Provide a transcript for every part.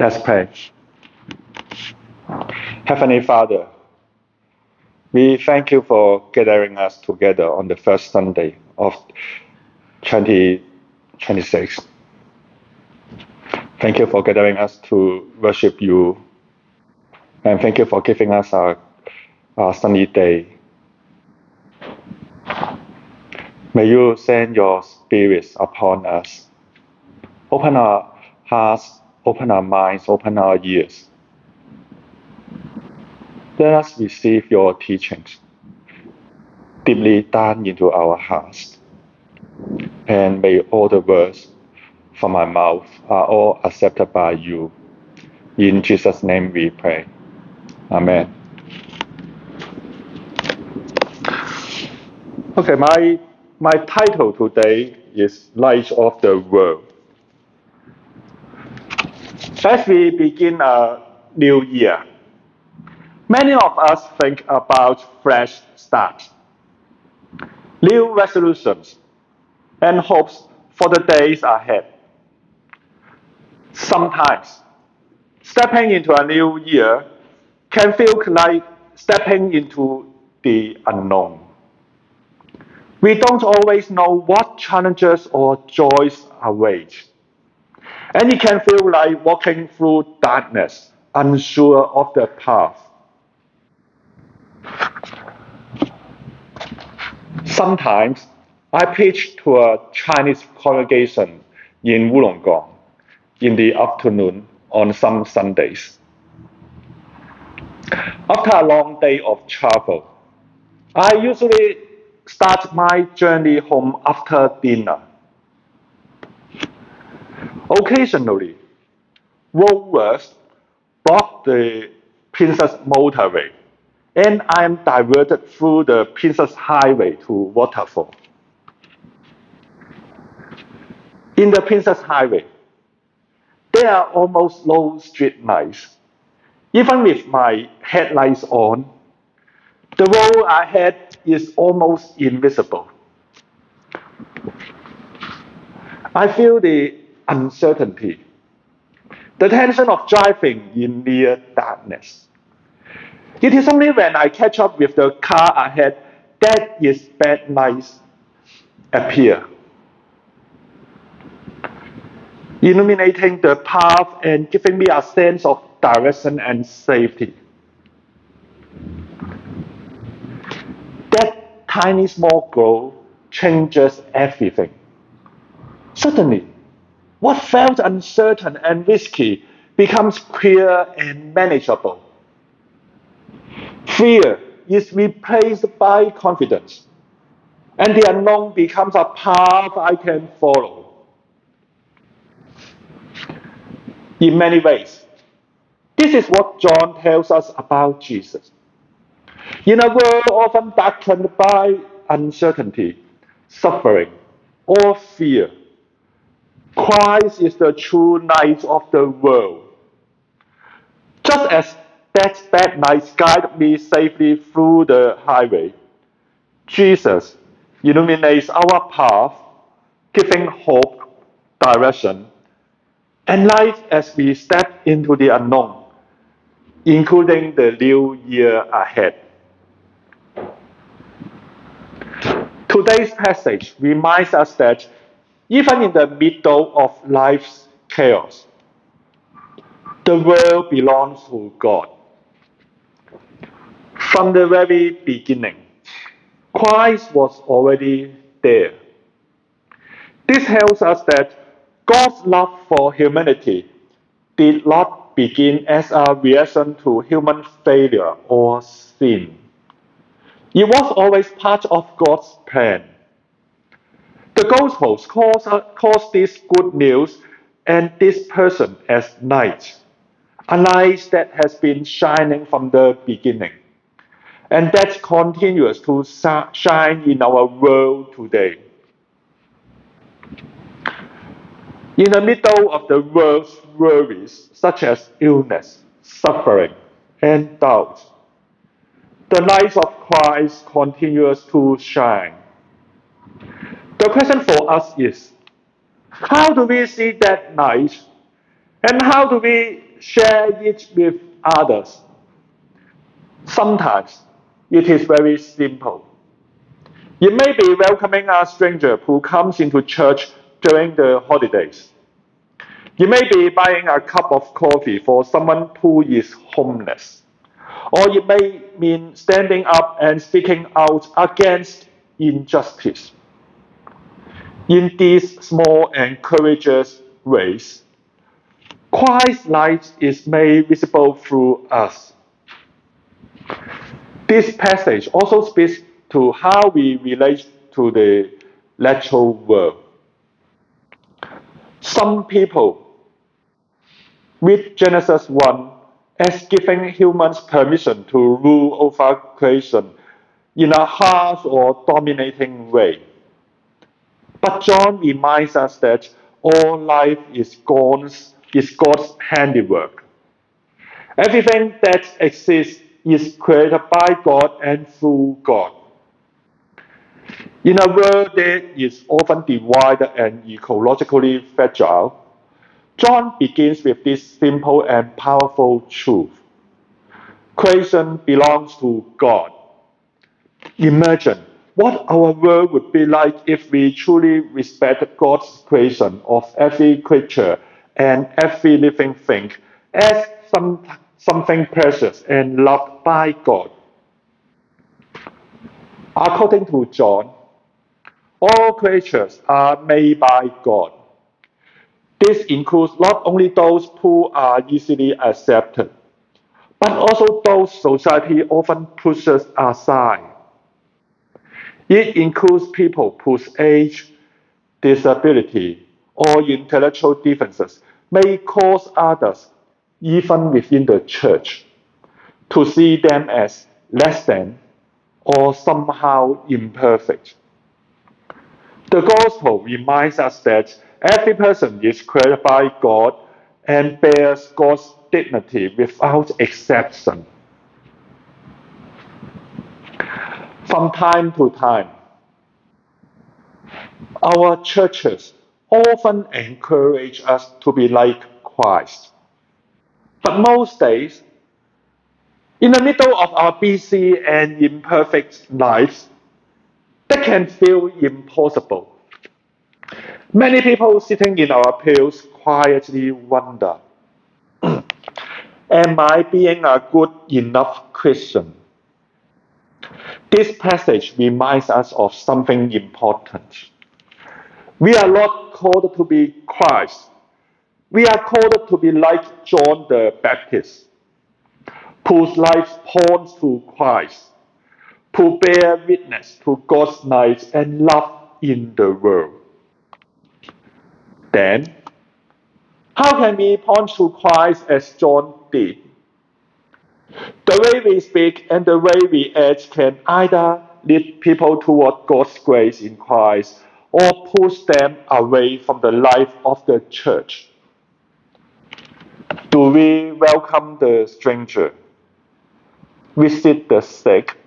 Let's pray. Heavenly Father, we thank you for gathering us together on the first Sunday of 2026. Thank you for gathering us to worship you. And thank you for giving us a sunny day. May you send your spirits upon us. Open our hearts, open our minds, open our ears. Let us receive your teachings deeply down into our hearts. And may all the words from my mouth are all accepted by you. In Jesus' name we pray. Amen. Okay, my title today is Light of the World. As we begin a new year, many of us think about fresh starts, new resolutions, and hopes for the days ahead. Sometimes, stepping into a new year can feel like stepping into the unknown. We don't always know what challenges or joys await. And it can feel like walking through darkness, unsure of the path. Sometimes I preach to a Chinese congregation in Wollongong in the afternoon on some Sundays. After a long day of travel, I usually start my journey home after dinner. Occasionally, roadworks block the Princess Motorway, and I am diverted through the Princess Highway to Waterfall. In the Princess Highway, there are almost no street lights. Even with my headlights on, the road ahead is almost invisible. I feel the uncertainty, the tension of driving in near darkness. It is only when I catch up with the car ahead that its bad lights appear, illuminating the path and giving me a sense of direction and safety. That tiny small glow changes everything. Suddenly, what felt uncertain and risky becomes clear and manageable. Fear is replaced by confidence, and the unknown becomes a path I can follow. In many ways, this is what John tells us about Jesus. In a world often darkened by uncertainty, suffering, or fear, Christ is the true light of the world. Just as that bad light guided me safely through the highway, Jesus illuminates our path, giving hope, direction, and light as we step into the unknown, including the new year ahead. Today's passage reminds us that even in the middle of life's chaos, the world belongs to God. From the very beginning, Christ was already there. This tells us that God's love for humanity did not begin as a reaction to human failure or sin. It was always part of God's plan. The Gospels calls this good news and this person as light, a light that has been shining from the beginning, and that continues to shine in our world today. In the middle of the world's worries, such as illness, suffering, and doubt, the light of Christ continues to shine. The question for us is, how do we see that light? And how do we share it with others. Sometimes it is very simple. It may be welcoming a stranger who comes into church during the holidays. It may be buying a cup of coffee for someone who is homeless. Or it may mean standing up and speaking out against injustice. In these small and courageous ways, Christ's light is made visible through us. This passage also speaks to how we relate to the natural world. Some people read Genesis 1 as giving humans permission to rule over creation in a harsh or dominating way. But John reminds us that all life is God's handiwork. Everything that exists is created by God and through God. In a world that is often divided and ecologically fragile, John begins with this simple and powerful truth. Creation belongs to God. Imagine what our world would be like if we truly respected God's creation of every creature and every living thing as something precious and loved by God. According to John, all creatures are made by God. This includes not only those who are easily accepted, but also those society often pushes aside. It includes people whose age, disability, or intellectual differences may cause others, even within the church, to see them as less than or somehow imperfect. The gospel reminds us that every person is created by God and bears God's dignity without exception. From time to time, our churches often encourage us to be like Christ. But most days, in the middle of our busy and imperfect lives, that can feel impossible. Many people sitting in our pews quietly wonder, am I being a good enough Christian? This passage reminds us of something important. We are not called to be Christ. We are called to be like John the Baptist, whose life points to Christ, who bear witness to God's light and love in the world. Then, how can we point to Christ as John did? The way we speak and the way we act can either lead people toward God's grace in Christ or push them away from the life of the church. Do we welcome the stranger, visit the sick,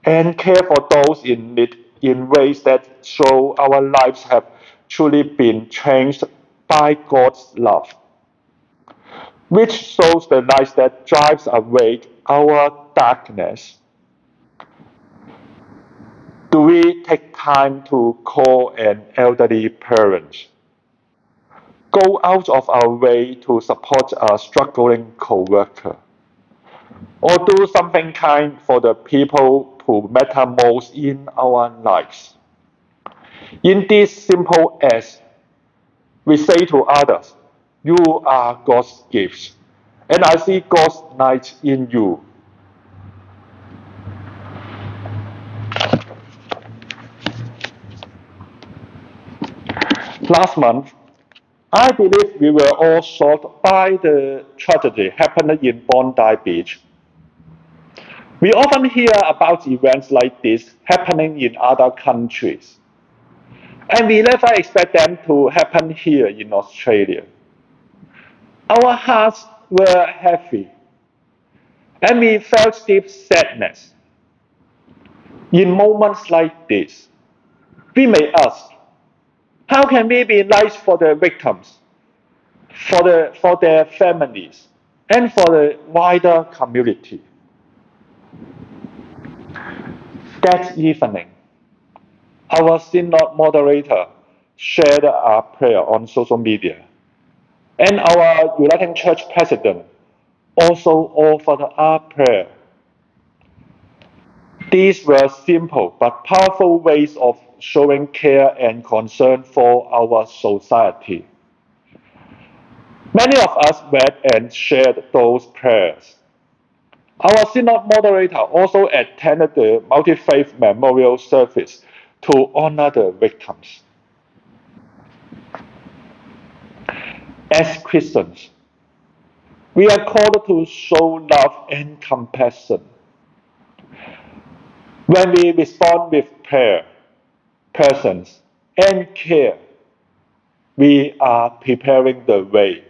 and care for those in need in ways that show our lives have truly been changed by God's love, which shows the light that drives away our darkness? Do we take time to call an elderly parent? Go out of our way to support a struggling coworker? Or do something kind for the people who matter most in our lives? In this simple acts, we say to others, you are God's gifts, and I see God's light in you. Last month, I believe we were all shocked by the tragedy happening in Bondi Beach. We often hear about events like this happening in other countries, and we never expect them to happen here in Australia. Our hearts were heavy, and we felt deep sadness. In moments like this, we may ask, how can we be nice for the victims, for their families, and for the wider community. That evening, our synod moderator shared a prayer on social media, and our Uniting Church president also offered a prayer. These were simple but powerful ways of showing care and concern for our society. Many of us read and shared those prayers. Our synod moderator also attended the multi-faith memorial service to honor the victims. As Christians, we are called to show love and compassion. When we respond with prayer, presence, and care, we are preparing the way.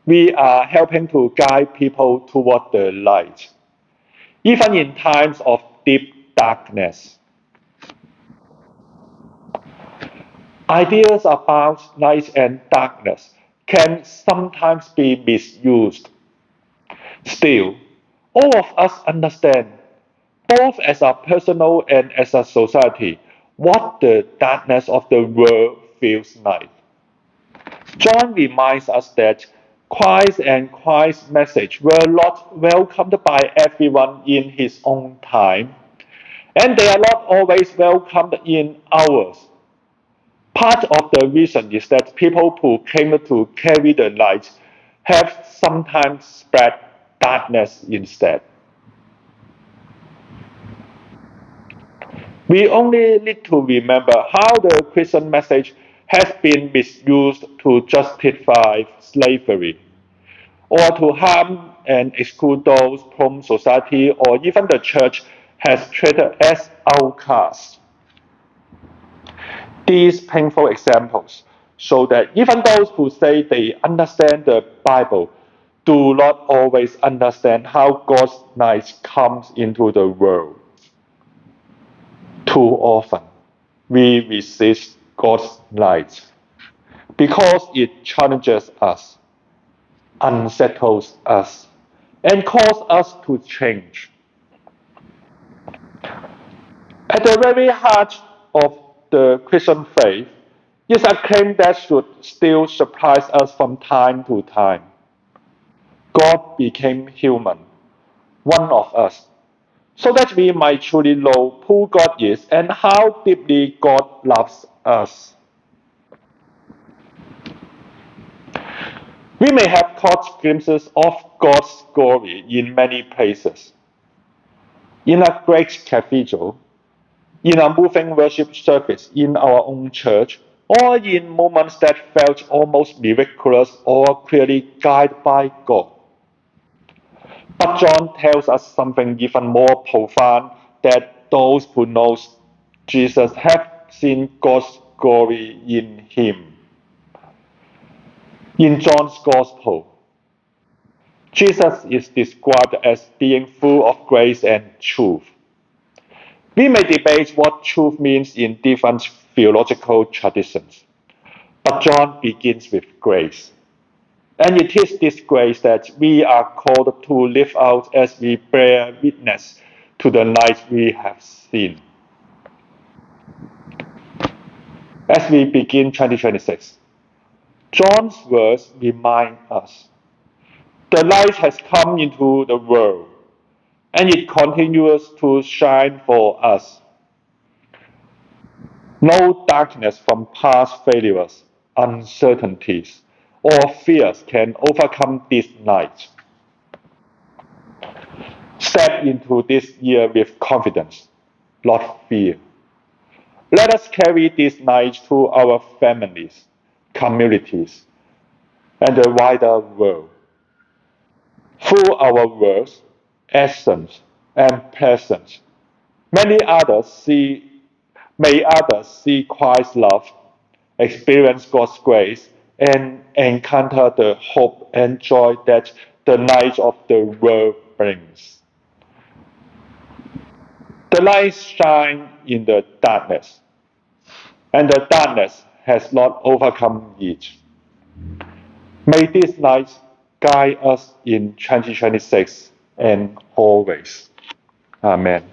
We are helping to guide people toward the light, even in times of deep darkness. Ideas about light and darkness can sometimes be misused. Still, all of us understand, both as a personal and as a society, what the darkness of the world feels like. John reminds us that Christ and Christ's message were not welcomed by everyone in his own time, and they are not always welcomed in ours. Part of the reason is that people who claim to carry the light have sometimes spread darkness instead. We only need to remember how the Christian message has been misused to justify slavery, or to harm and exclude those whom society or even the church has treated as outcasts. These painful examples show that even those who say they understand the Bible do not always understand how God's light comes into the world. Too often, we resist God's light because it challenges us, unsettles us, and calls us to change. At the very heart of the Christian faith is a claim that should still surprise us from time to time. God became human, one of us, so that we might truly know who God is and how deeply God loves us. We may have caught glimpses of God's glory in many places. In a great cathedral, in a moving worship service in our own church, or in moments that felt almost miraculous or clearly guided by God. But John tells us something even more profound, that those who know Jesus have seen God's glory in him. In John's Gospel, Jesus is described as being full of grace and truth. We may debate what truth means in different theological traditions, but John begins with grace. And it is this grace that we are called to live out as we bear witness to the light we have seen. As we begin 2026, John's words remind us the light has come into the world, and it continues to shine for us. No darkness from past failures, uncertainties, or fears can overcome this light. Step into this year with confidence, not fear. Let us carry this light to our families, communities, and the wider world. Through our words, actions, and presence, may others see Christ's love, experience God's grace, and encounter the hope and joy that the light of the world brings. The light shines in the darkness, and the darkness has not overcome it. May this light guide us in 2026 and always. Amen.